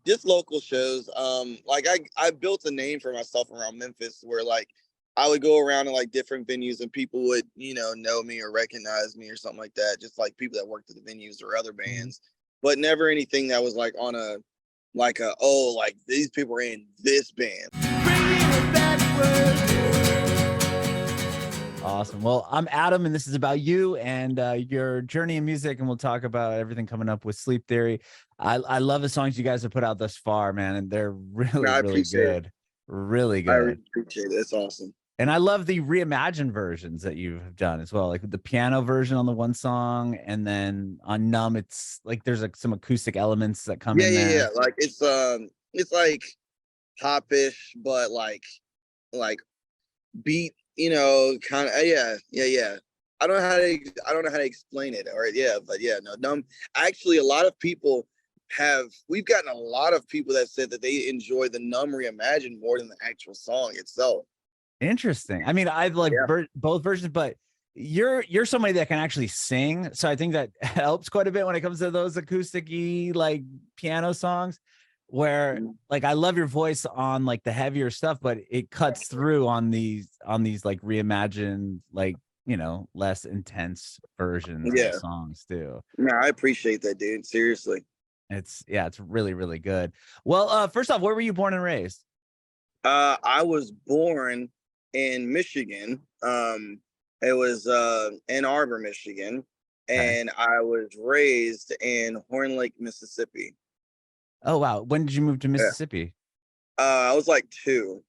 just local shows. Like I built a name for myself around Memphis where like I would go around in like different venues and people would, know me or recognize me or something like that. Just like people that worked at the venues or other bands, but never anything that was like on a, like these people are in this band. Awesome. Well, I'm Adam, and this is about you and your journey in music, and we'll talk about everything coming up with Sleep Theory. I love the songs you guys have put out thus far, man, and they're really good. Really good. I really appreciate it. It's awesome. And I love the reimagined versions that you've done as well, like the piano version on the one song, and then on Numb, it's like there's like some acoustic elements that come in there. Yeah. Like it's like pop-ish, but like beat, kind of yeah. I don't know how to explain it. Or no, Numb. Actually, a lot of people we've gotten a lot of people that said that they enjoy the Numb reimagined more than the actual song itself. Interesting. I mean, I've like both versions, but you're somebody that can actually sing, so I think that helps quite a bit when it comes to those acoustic-y like piano songs, where like I love your voice on like the heavier stuff, but it cuts through on these like reimagined, like, less intense versions of songs too. Yeah, I appreciate that, dude. Seriously. It's really, really good. Well, first off, where were you born and raised? I was born in Michigan. It was Ann Arbor, Michigan, and I was raised in Horn Lake, Mississippi. Oh wow! When did you move to Mississippi? I was like 2.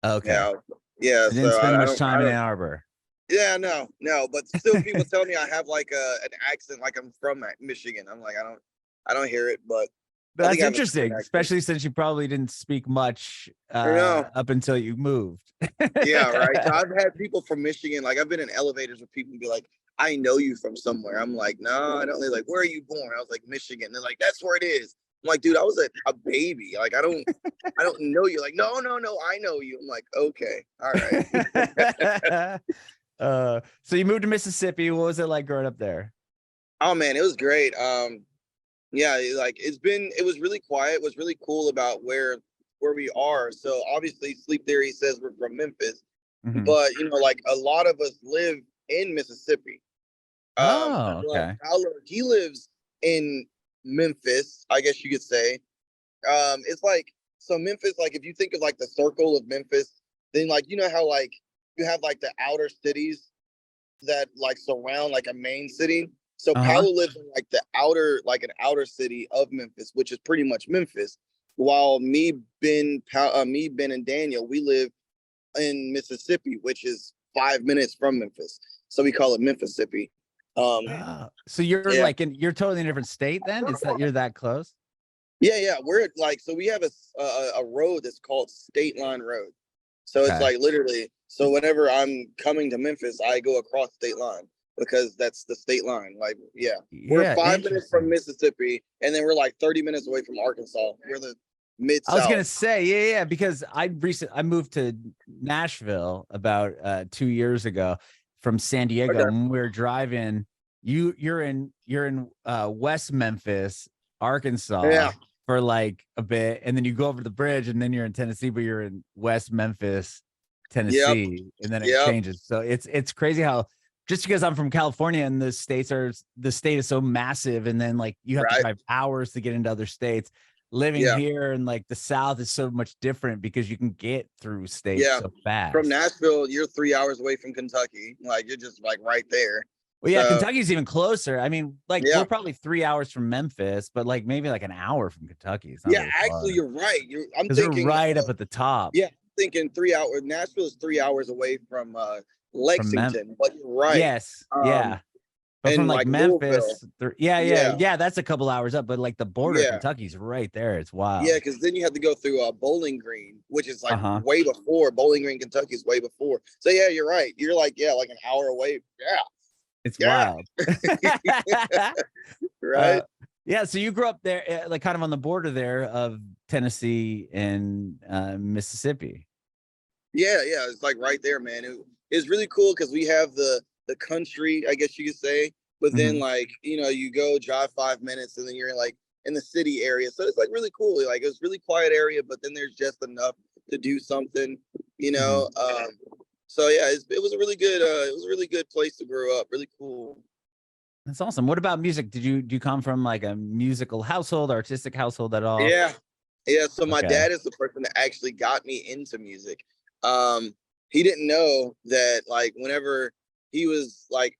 Okay. Yeah. You didn't spend much time in Ann Arbor. Yeah, no, but still, people tell me I have like an accent, like I'm from Michigan. I'm like, I don't hear it, but that's interesting, especially since you probably didn't speak much up until you moved. Yeah, right. So I've had people from Michigan, like I've been in elevators with people be like, I know you from somewhere. I'm like, no, I don't. They're like, where are you born? I was like, Michigan. They're like, that's where it is. I'm like, dude, I was a baby. Like, I don't know you. Like, no, I know you. I'm like, okay, all right. So you moved to Mississippi. What was it like growing up there? Oh man, it was great. Yeah, like it was really quiet. It was really cool about where we are. So obviously Sleep Theory says we're from Memphis, but like a lot of us live in Mississippi. Okay. Like Paolo, he lives in Memphis, I guess you could say. It's like, so Memphis, like if you think of like the circle of Memphis, then like how like you have like the outer cities that like surround like a main city. So Paolo lives in like an outer city of Memphis, which is pretty much Memphis. While me, Ben, and Daniel, we live in Mississippi, which is 5 minutes from Memphis. So we call it Mississippi. So you're like you're totally in a different state then? Is that you're that close? Yeah. We're like, so we have a road that's called State Line Road. So it's like literally, so whenever I'm coming to Memphis, I go across State Line, because that's the state line. Like, we're 5 minutes from Mississippi, and then we're like 30 minutes away from Arkansas. We're the mid-south. I was gonna say, because I moved to Nashville about 2 years ago from San Diego. When we were driving, you're in West Memphis, Arkansas, for like a bit, and then you go over the bridge, and then you're in Tennessee, but you're in West Memphis, Tennessee, and then it changes. So it's crazy how, just because I'm from California and the state is so massive, and then like you have to drive hours to get into other states. Living here in like the South is so much different because you can get through states so fast. From Nashville, you're 3 hours away from Kentucky. Like you're just like right there. Well, Kentucky's even closer. I mean, like we're probably 3 hours from Memphis, but like maybe like an hour from Kentucky. It's not really actually, you're right. I'm thinking we're right up at the top. Yeah, I'm thinking 3 hours. Nashville is 3 hours away from Lexington, but you're right. Yes, but from like Memphis, that's a couple hours up. But like the border of Kentucky's right there. It's wild. Yeah, because then you have to go through Bowling Green, which is like way before. Bowling Green, Kentucky is way before. So yeah, you're right. You're like like an hour away. Yeah. It's wild. Right. So you grew up there, like kind of on the border there of Tennessee and Mississippi. Yeah. It's like right there, man. It's really cool because we have the country, I guess you could say. But then like, you go drive 5 minutes and then you're in like in the city area. So it's like really cool. Like it was really quiet area, but then there's just enough to do something, you know. So yeah, it was a really good place to grow up. Really cool. That's awesome. What about music? Do you come from like a musical household, artistic household at all? Yeah. Yeah. So my Okay. dad is the person that actually got me into music. He didn't know that like whenever he was, let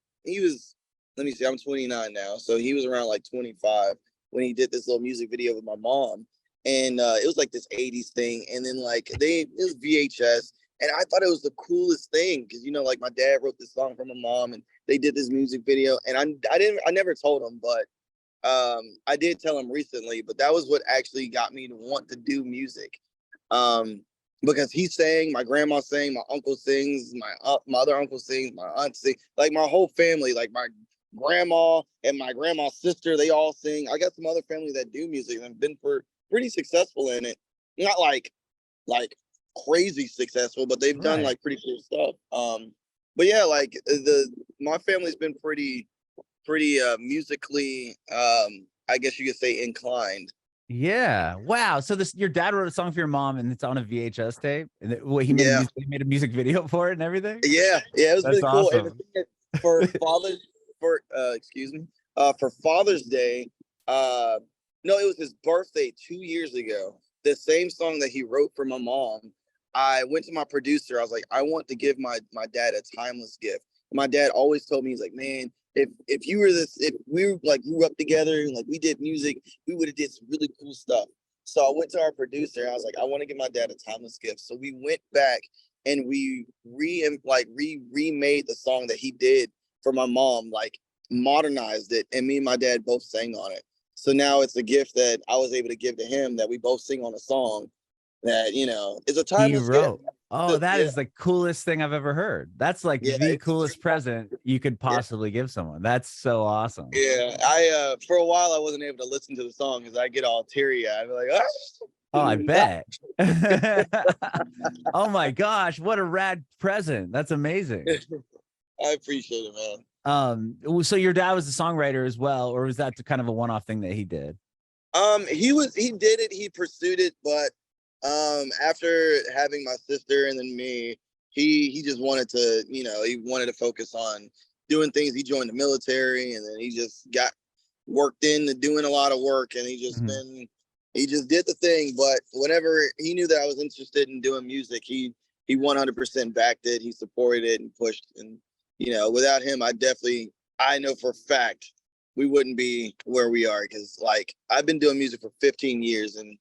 me see, I'm 29 now. So he was around like 25 when he did this little music video with my mom. And it was like this 80s thing. And then like it was VHS. And I thought it was the coolest thing because, you know, like my dad wrote this song for my mom and they did this music video. And I never told him, but I did tell him recently, but that was what actually got me to want to do music. Because he sang, my grandma sang, my uncle sings, my other uncle sings, my aunt sings, like my whole family, like my grandma and my grandma's sister, they all sing. I got some other family that do music and have been pretty successful in it. Not like crazy successful, but they've done like pretty cool stuff. But yeah, like my family's been pretty musically, I guess you could say, inclined. Yeah. Wow. So your dad wrote a song for your mom and it's on a VHS tape and he made a music video for it and everything. Yeah. It was That's really cool. awesome. And for for Father's Day, no, it was his birthday 2 years ago. The same song that he wrote for my mom. I went to my producer. I was like, I want to give my dad a timeless gift. My dad always told me, he's like, man, if we like grew up together and like we did music, we would have did some really cool stuff. So I went to our producer and I was like, I want to give my dad a timeless gift. So we went back and we remade the song that he did for my mom, like modernized it, and me and my dad both sang on it. So now it's a gift that I was able to give to him, that we both sing on a song that, you know, is a timeless gift. Oh, that is the coolest thing I've ever heard. That's like the coolest present you could possibly give someone. That's so awesome. Yeah, I for a while I wasn't able to listen to the song because I get all teary eyed. I'd be like, oh, I bet. Oh my gosh, what a rad present. That's amazing. I appreciate it, man. So your dad was a songwriter as well, or was that kind of a one-off thing that he did? He did it, he pursued it, but after having my sister and then me, he just wanted to, you know, he wanted to focus on doing things. He joined the military and then he just got worked into doing a lot of work, and he just did the thing. But whenever he knew that I was interested in doing music, he 100% backed it. He supported it and pushed. And, you know, without him, I know for a fact we wouldn't be where we are, because like I've been doing music for 15 years, and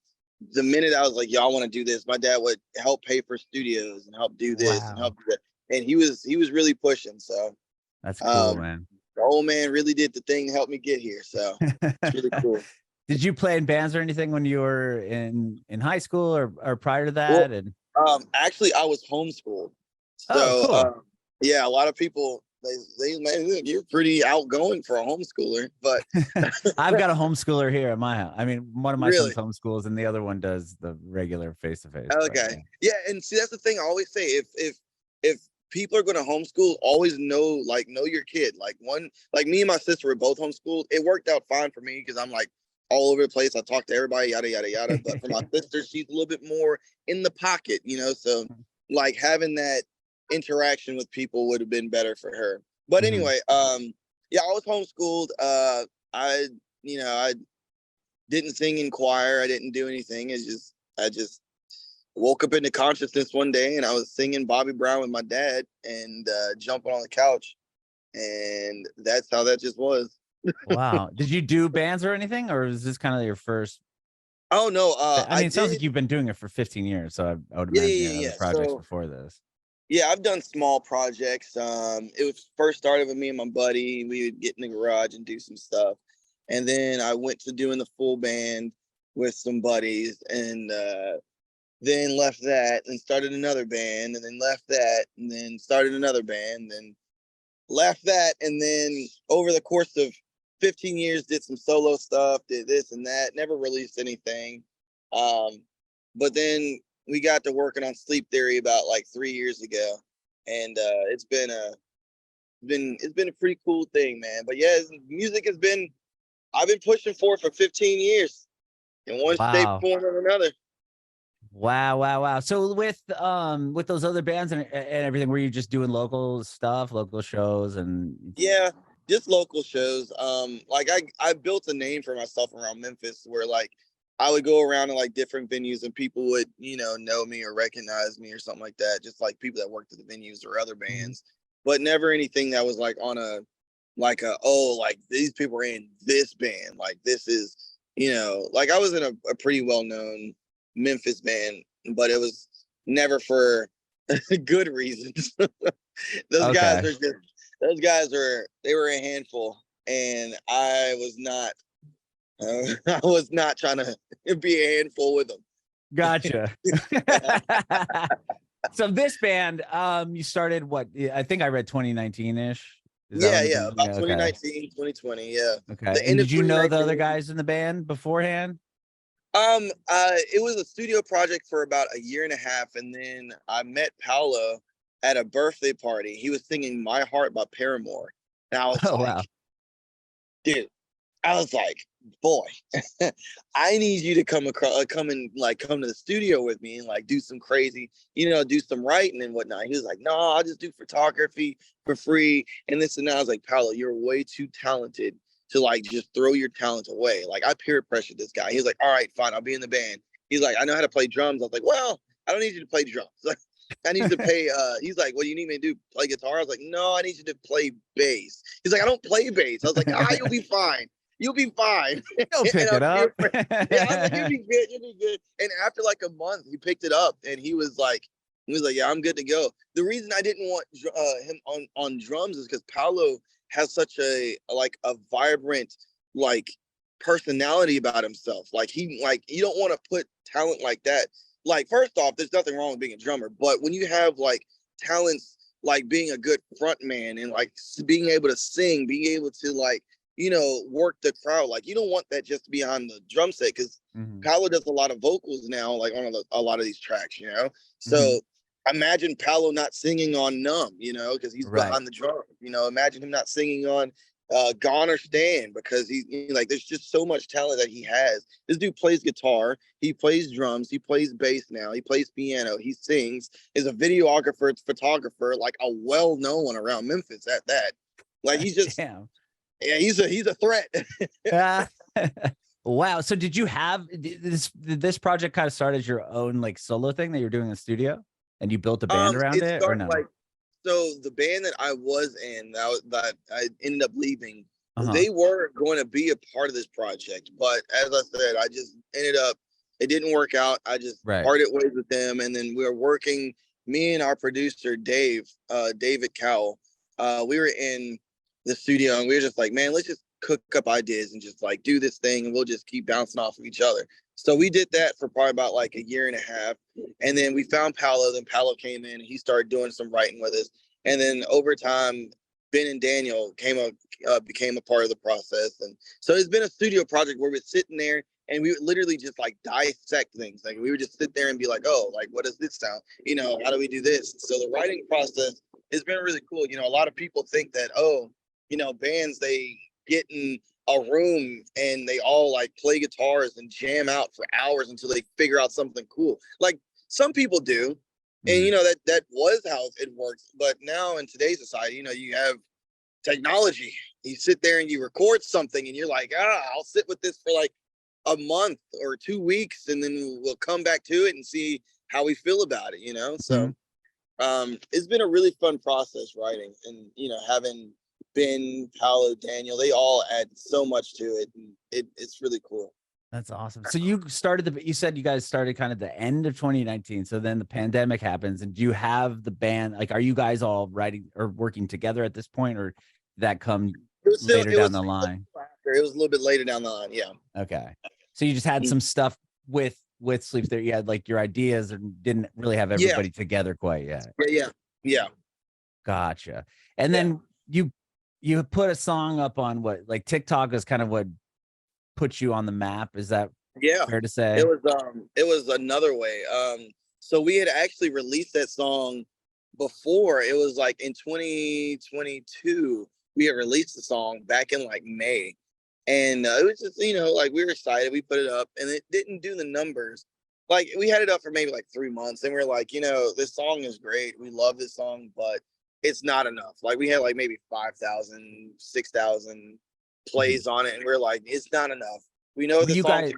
the minute I was like, y'all want to do this, my dad would help pay for studios and help do this and help do that. And he was really pushing. So that's cool, man. The old man really did the thing to help me get here. So it's really cool. Did you play in bands or anything when you were in high school or prior to that? Well, actually I was homeschooled. So cool. Yeah, a lot of people, man, you're pretty outgoing for a homeschooler, but I've got a homeschooler here at my house. I mean, one of my Really? sons homeschools and the other one does the regular face-to-face. Okay. Yeah, and see, that's the thing I always say. If people are going to homeschool, always know your kid. Like me and my sister were both homeschooled. It worked out fine for me because I'm like all over the place. I talk to everybody, yada yada yada. But for my sister, she's a little bit more in the pocket, you know. So like having that interaction with people would have been better for her. But anyway, yeah, I was homeschooled. I didn't sing in choir. I didn't do anything. I just woke up into consciousness one day and I was singing Bobby Brown with my dad and jumping on the couch, and that's how that just was. Wow. Did you do bands or anything, or is this kind of your first? Oh no. I mean, it sounds like you've been doing it for 15 years, so I would imagine you had other projects before this. Yeah, I've done small projects. It was first started with me and my buddy. We would get in the garage and do some stuff, and then I went to doing the full band with some buddies, and then left that and started another band, and then left that and then started another band, then left that, and then over the course of 15 years did some solo stuff, did this and that, never released anything. But then we got to working on Sleep Theory about like 3 years ago, and it's been a pretty cool thing, man. But yeah, music has been I've been pushing for it for 15 years in one shape, Wow. form, or another. Wow. So with those other bands and everything, were you just doing local stuff, local shows and Yeah, just local shows. Like I built a name for myself around Memphis where like I would go around to like different venues and people would, know me or recognize me or something like that. Just like people that worked at the venues or other bands, but never anything that was like on a like these people are in this band. Like this is, like I was in a pretty well known Memphis band, but it was never for good reasons. Those guys okay. are just they were a handful, and I was not I was not trying to be a handful with them. Gotcha. So this band, you started what? I think I read 2019-ish. Is that when Yeah, about okay. 2019, 2020, yeah. Okay. The And end of did you know the other 2019. guys in the band beforehand? It was a studio project for about a year and a half, and then I met Paolo at a birthday party. He was singing "My Heart" by Paramore, and I was Oh like, wow. dude, I was like, boy, I need you to come to the studio with me and like do some crazy, do some writing and whatnot. He was like, no, I'll just do photography for free and this and that. I was like, Paolo, you're way too talented to like just throw your talent away. Like I peer pressured this guy. He's like, all right, fine, I'll be in the band. He's like, I know how to play drums. I was like, well, I don't need you to play drums. Like, I need you to pay. He's like, what do you need me to do? Play guitar? I was like, no, I need you to play bass. He's like, I don't play bass. I was like, you'll be fine. You'll be fine. You'll pick it up. Yeah, I was like, you'll be good. You'll be good. And after like a month, he picked it up, and he was like, yeah, I'm good to go. The reason I didn't want him on drums is because Paolo has such a vibrant like personality about himself. Like you don't want to put talent like that. Like first off, there's nothing wrong with being a drummer, but when you have like talents like being a good front man and like being able to sing, being able to like work the crowd, like you don't want that just to be on the drum set because Paolo does a lot of vocals now, like on a lot of these tracks, So imagine Paolo not singing on Numb, because he's behind the drum. Imagine him not singing on Gone or Stand because like there's just so much talent that he has. This dude plays guitar, he plays drums, he plays bass now, he plays piano, he sings, is a videographer, photographer, like a well-known one around Memphis at that. Like he's just Damn. Yeah, he's a threat. Wow. So did you have this project kind of start as your own like solo thing that you're doing in the studio and you built a band around it or no? So the band that I was in that I ended up leaving, they were going to be a part of this project. But as I said, I just it didn't work out. I just parted ways with them. And then we were working, me and our producer, David Cowell, we were in the studio and we were just like, man, let's just cook up ideas and just like do this thing and we'll just keep bouncing off of each other. So we did that for probably about like a year and a half. And then we found Paolo. Then Paolo came in and he started doing some writing with us. And then over time, Ben and Daniel became a part of the process. And so it's been a studio project where we're sitting there and we would literally just like dissect things. Like we would just sit there and be like, oh, like what does this sound? How do we do this? So the writing process has been really cool. A lot of people think that, bands, they get in a room and they all like play guitars and jam out for hours until they figure out something cool. Like some people do. And that was how it works. But now in today's society, you have technology. You sit there and you record something and you're like, I'll sit with this for like a month or 2 weeks and then we'll come back to it and see how we feel about it, So it's been a really fun process writing and having Ben, Paolo, Daniel, they all add so much to it, and it's really cool. That's awesome. So you said you guys started kind of the end of 2019. So then the pandemic happens, and do you have the band? Like, are you guys all writing or working together at this point, or did that come later down the line? It was a little bit later down the line. Yeah. Okay. So you just had some stuff with Sleeps there. You had like your ideas and didn't really have everybody together quite yet. Yeah. Gotcha. And then you put a song up on what, like TikTok is kind of what put you on the map. Is that fair to say? It was another way. So we had actually released that song before. It was like in 2022, we had released the song back in like May. And it was just, you know, like we were excited. We put it up and it didn't do the numbers. Like we had it up for maybe like 3 months and we are like, you know, this song is great. We love this song, but it's not enough. Like we had like maybe 5,000, 6,000 plays on it. And we're like, it's not enough. We know Were the you song. guys,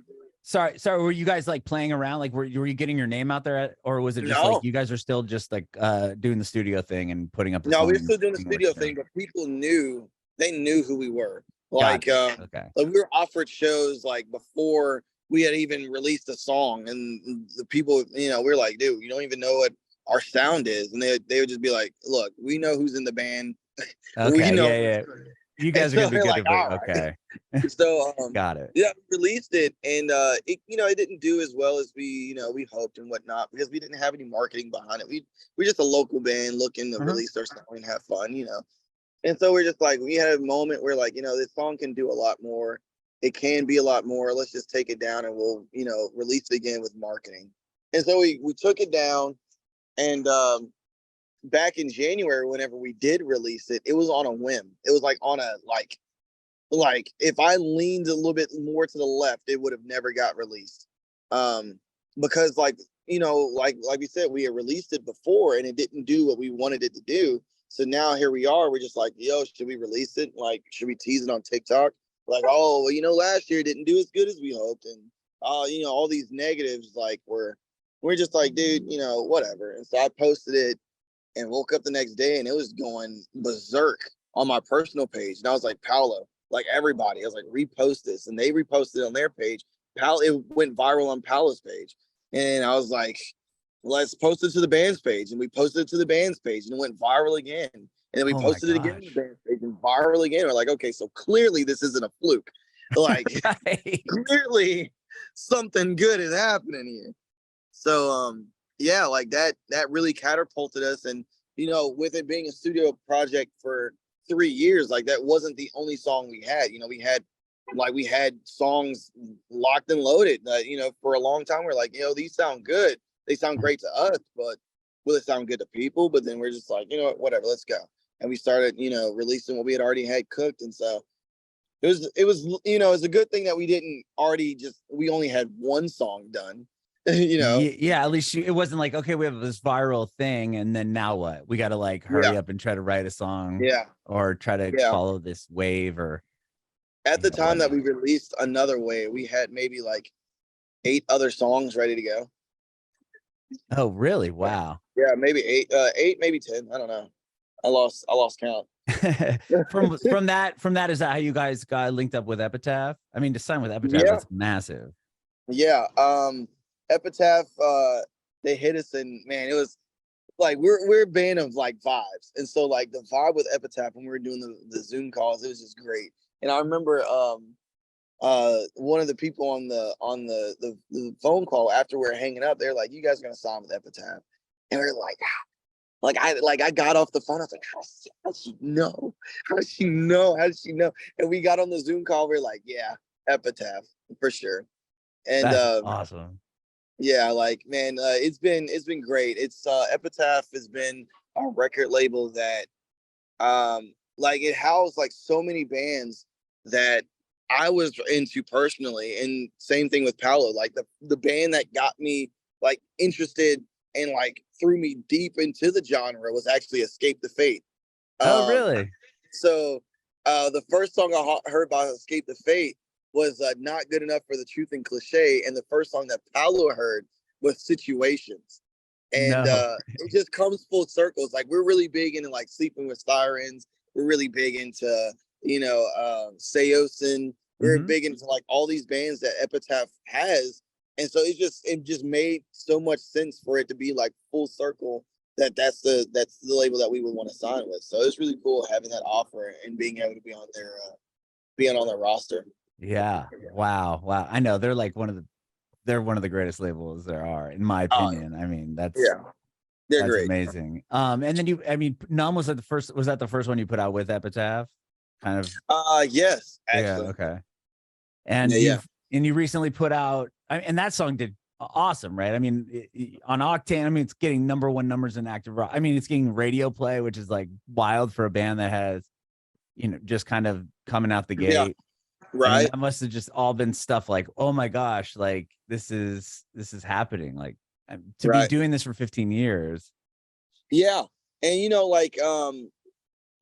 sorry, were you guys like playing around? Like, were you getting your name out there, or was it just No. like you guys are still just like doing the studio thing and putting up the No, song we were still doing the and studio working thing, but people knew, they knew who we were. Like, Gotcha. Okay. like we were offered shows like before we had even released a song, and the people, you know, we are like, dude, you don't even know what our sound is, and they would just be like, look, we know who's in the band. We Okay. know. Yeah. You guys are so gonna be we're good like, to bring. all right. Okay. So Got it. yeah, we released it, and it, you know, it didn't do as well as we, you know, we hoped and whatnot, because we didn't have any marketing behind it. We're just a local band looking to release our song and have fun, you know. And so we're just like, we had a moment where like, you know, this song can do a lot more. It can be a lot more. Let's just take it down and we'll, you know, release it again with marketing. And so we took it down, and back in January, whenever we did release it, it was on a whim. It was like on a like if I leaned a little bit more to the left, it would have never got released. Because like, you know, like we said, we had released it before and it didn't do what we wanted it to do. So now here we are. We're just like, yo, should we release it? Like, should we tease it on TikTok? Like, oh, well, you know, last year it didn't do as good as we hoped, and you know, all these negatives. Like, we're just like, dude, you know, whatever. And so I posted it and woke up the next day and it was going berserk on my personal page. And I was like, Paolo, like everybody, I was like, repost this, and they reposted it on their page. It went viral on Paolo's page, and I was like, let's post it to the band's page, and we posted it to the band's page, and it went viral again. And then we posted it again to the band's page and viral again. We're like, okay, so clearly this isn't a fluke. Like, clearly something good is happening here. So yeah, like that really catapulted us. And you know, with it being a studio project for 3 years, like that wasn't the only song we had. You know, we had songs locked and loaded. You know, for a long time, we're like, you know, these sound good. They sound great to us, but will it sound good to people? But then we're just like, you know what, whatever, let's go. And we started, you know, releasing what we had already had cooked. And so it was, you know, it's a good thing that we only had one song done. You know. Yeah, at least it wasn't like, okay, we have this viral thing and then now what? We got to like hurry up and try to write a song, or try to follow this wave. Or at the time that we released Another Way, we had maybe like 8 other songs ready to go. Oh, really? Wow. Yeah, maybe 8, maybe 10. I don't know. I lost count. from that, is that how you guys got linked up with Epitaph? I mean, to sign with Epitaph, that's massive. Yeah. Epitaph, they hit us, and man, it was like we're a band of like vibes. And so like the vibe with Epitaph when we were doing the Zoom calls, it was just great. And I remember one of the people on the phone call after we were hanging up, they're like, you guys are gonna sign with Epitaph. And we're like, I got off the phone. I was like, how does she know? How does she know? How does she know? And we got on the Zoom call. We're like, yeah, Epitaph for sure. And that's awesome. Yeah, like, man, it's been great. It's Epitaph has been a record label that like it housed like so many bands that I was into personally. And same thing with Paolo. Like the band that got me like interested and like threw me deep into the genre was actually Escape the Fate. Oh, really? So the first song I heard by Escape the Fate was Not Good Enough for the Truth and Cliche. And the first song that Paolo heard was Situations. And it just comes full circles. Like we're really big into like Sleeping with Sirens. We're really big into, you know, Seosin. We're big into like all these bands that Epitaph has. And so it just made so much sense for it to be like full circle that's the label that we would want to sign with. So it's really cool having that offer and being able to be on their roster. Yeah. Wow. I know they're like one of the greatest labels there are, in my opinion. I mean, that's great. Amazing. And then Numb was that the first one you put out with Epitaph? Kind of. Yes, actually. Yeah. Okay. And you recently put out, and that song did awesome, right? I mean, on Octane, I mean, it's getting #1 numbers in active rock. I mean, it's getting radio play, which is like wild for a band that has, you know, just kind of coming out the gate. I mean, Right. that must have just all been stuff like, oh my gosh, like this is happening. Like to be Right. doing this for 15 years. Yeah. And like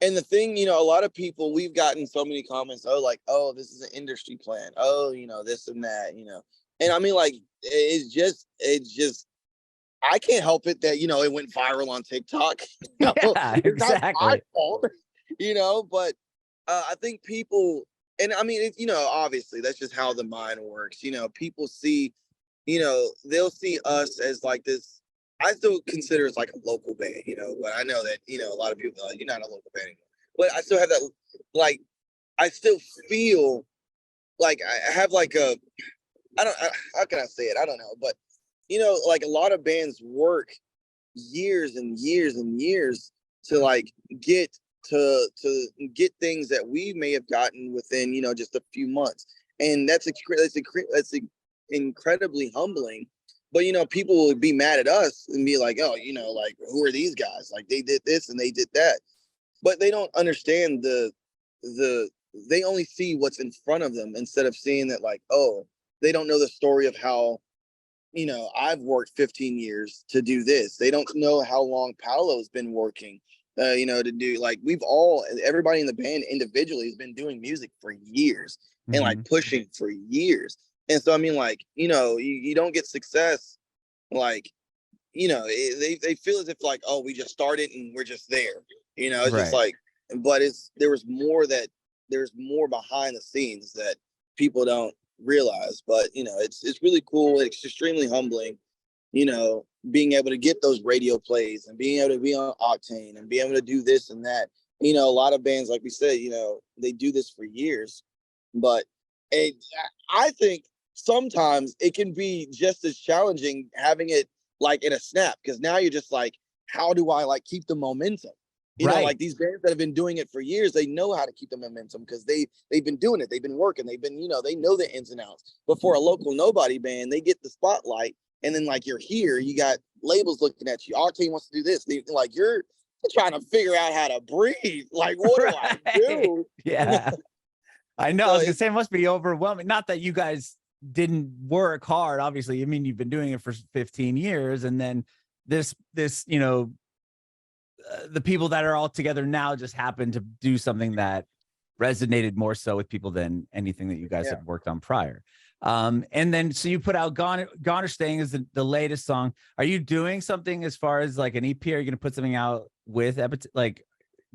and the thing, a lot of people, we've gotten so many comments, oh, like, oh, this is an industry plan. Oh, this and that, And I mean, like, it's just I can't help it that, it went viral on TikTok. Yeah, It's not my exactly. fault, but I think people, and I mean, obviously that's just how the mind works. People see, they'll see us as like this. I still consider us like a local band, but I know that, a lot of people are like, you're not a local band anymore. But I still have that, like, I still feel like I have like how can I say it? I don't know. But, like a lot of bands work years and years and years to like get to get things that we may have gotten within, just a few months. And that's incredibly humbling. But people will be mad at us and be like, oh, like, who are these guys? Like, they did this and they did that. But they don't understand they only see what's in front of them instead of seeing that, like, oh, they don't know the story of how, I've worked 15 years to do this. They don't know how long Paolo's been working, to do, like, everybody in the band individually has been doing music for years and like pushing for years. And so, I mean, like, you don't get success, like, they feel as if like, oh, we just started and we're just there, it's just like, but there's more behind the scenes that people don't realize. But, it's really cool. It's extremely humbling, being able to get those radio plays and being able to be on Octane and being able to do this and that. A lot of bands, like we said, they do this for years, but I think sometimes it can be just as challenging having it like in a snap, because now you're just like, how do I like keep the momentum? Like these bands that have been doing it for years, they know how to keep the momentum because they've been doing it, they've been working, they've been, they know the ins and outs. But for a local nobody band, they get the spotlight, and then like you're here, you got labels looking at you. Octane wants to do this. Like you're trying to figure out how to breathe. Like, what do I do? Yeah. I know. So I was gonna say, it must be overwhelming. Not that you guys didn't work hard, obviously. I mean, you've been doing it for 15 years, and then this, the people that are all together now just happen to do something that resonated more so with people than anything that you guys had worked on prior. And then so you put out Goner Staying is the latest song. Are you doing something as far as like an EP? Are you gonna put something out with like,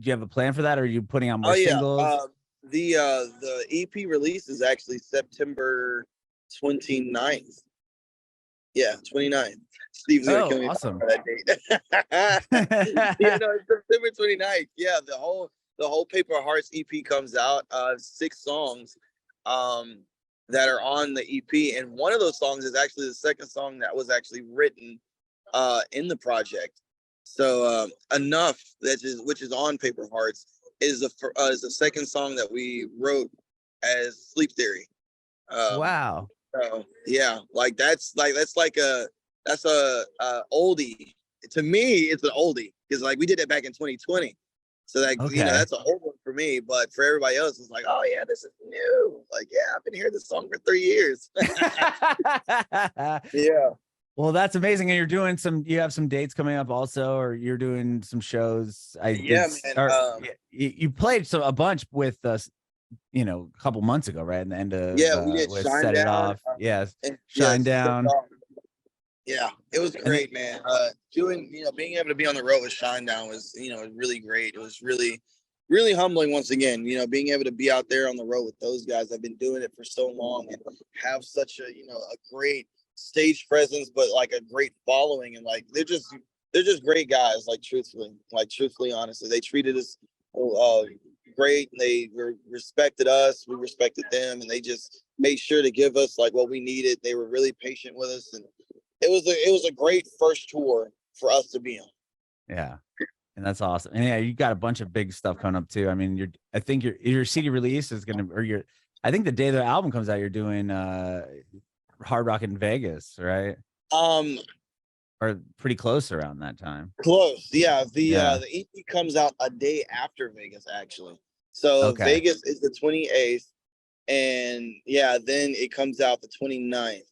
do you have a plan for that, or are you putting out more singles? The EP release is actually September 29th. Yeah, 29th. Steve's gonna kill me awesome. for that date. It's September 29th. Yeah, the whole Paper Hearts EP comes out. 6 songs that are on the EP, and one of those songs is actually the second song that was actually written in the project. So Enough, which is on Paper Hearts, is the second song that we wrote as Sleep Theory. Wow. So yeah, like that's a oldie. To me, it's an oldie because like we did it back in 2020. So like that's a old one for me, but for everybody else, it's like, oh yeah, this is new. Like, yeah, I've been hearing this song for 3 years. Yeah. Well, that's amazing. And you have some dates coming up also, or you're doing some shows. You played a bunch with us, a couple months ago, right? And the end of we did Shine Set Down. It Off. Shine Down. Yeah, it was great, man. Being able to be on the road with Shine Down was, really great. It was really, really humbling once again, being able to be out there on the road with those guys. I've been doing it for so long and have such a great stage presence, but like a great following, and like they're just great guys. Like truthfully, honestly, they treated us great. They respected us, we respected them, and they just made sure to give us like what we needed. They were really patient with us, and it was a great first tour for us to be on. Yeah, and that's awesome. And yeah, you got a bunch of big stuff coming up too. I mean, I think your CD release is gonna, I think the day the album comes out, you're doing Hard Rock in Vegas, right? Or pretty close around that time. Close, yeah. The EP comes out a day after Vegas, actually. So Vegas is the 28th, And yeah, then it comes out the 29th.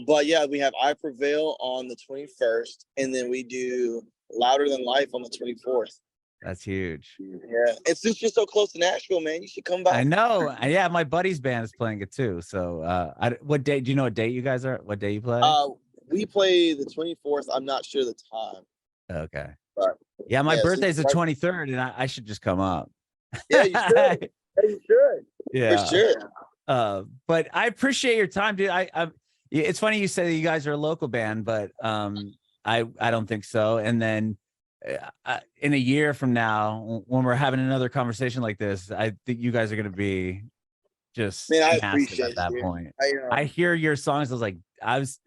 But yeah, we have I Prevail on the 21st, and then we do Louder Than Life on the 24th. That's huge. Yeah, it's just you're so close to Nashville, man. You should come by. I know. Yeah, my buddy's band is playing it too. So what date? Do you know what date you guys are? What day you play? We play the 24th. I'm not sure the time. Okay. But, yeah, my yeah, birthday's so the 23rd, and I should just come up. Yeah, you should. Yeah, you should. Yeah, for sure. But I appreciate your time, dude. It's funny you say that you guys are a local band, but I don't think so. And then in a year from now, when we're having another conversation like this, I think you guys are going to be just I massive appreciate at that it, point. I hear your songs. I was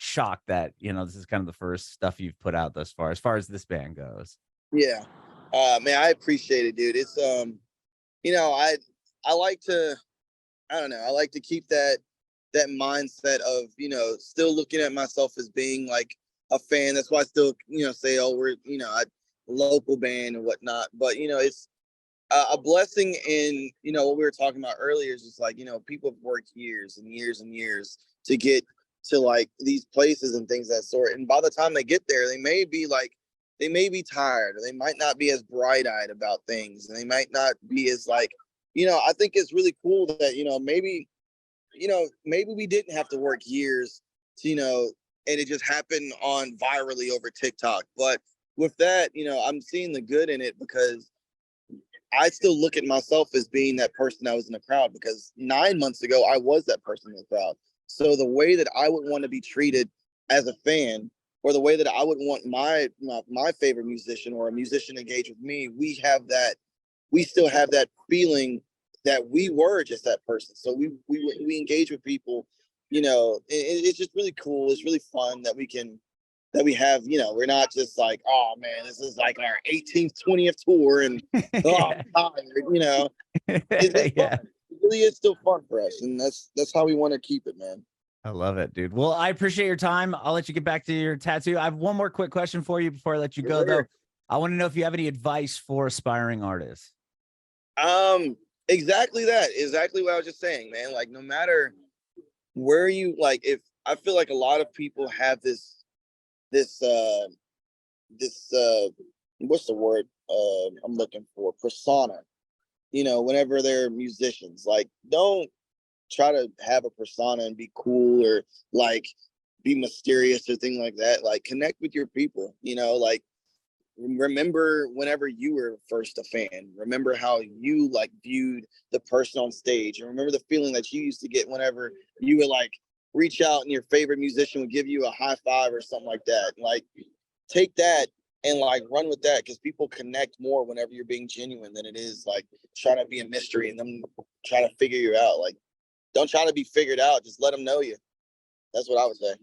shocked that this is kind of the first stuff you've put out thus far, as far as this band goes. Yeah, man, I appreciate it, dude. It's I like to, I don't know, I like to keep that mindset of still looking at myself as being like a fan. That's why I still say, oh, we're a local band and whatnot. But it's a blessing in what we were talking about earlier is just like people have worked years and years and years to get to like these places and things of that sort, and by the time they get there, they may be tired, or they might not be as bright-eyed about things, and they might not be as like I think it's really cool that maybe we didn't have to work years to and it just happened on virally over TikTok. But with that, I'm seeing the good in it, because I still look at myself as being that person that was in the crowd, because 9 months ago I was that person in the crowd. So the way that I would want to be treated as a fan, or the way that I would want my favorite musician or a musician to engage with me, we still have that feeling that we were just that person. So we engage with people, it's just really cool. It's really fun that we have, we're not just like, oh man, this is like our 18th, 20th tour and I'm tired, it's yeah. fun. It really is still fun for us, and that's how we want to keep it, man. I love it, dude. Well, I appreciate your time. I'll let you get back to your tattoo. I have one more quick question for you before I let you go, though. I want to know if you have any advice for aspiring artists. Exactly that. Exactly what I was just saying, man. Like, no matter where you, like, if I feel like a lot of people have this what's the word I'm looking for? Persona. Whenever they're musicians, like, don't try to have a persona and be cool or like be mysterious or thing like that. Like, connect with your people, like, remember whenever you were first a fan, remember how you like viewed the person on stage, and remember the feeling that you used to get whenever you would like reach out and your favorite musician would give you a high five or something like that. Like, take that and like run with that, because people connect more whenever you're being genuine than it is like trying to be a mystery and them trying to figure you out. Like, don't try to be figured out, just let them know you. That's what I would say.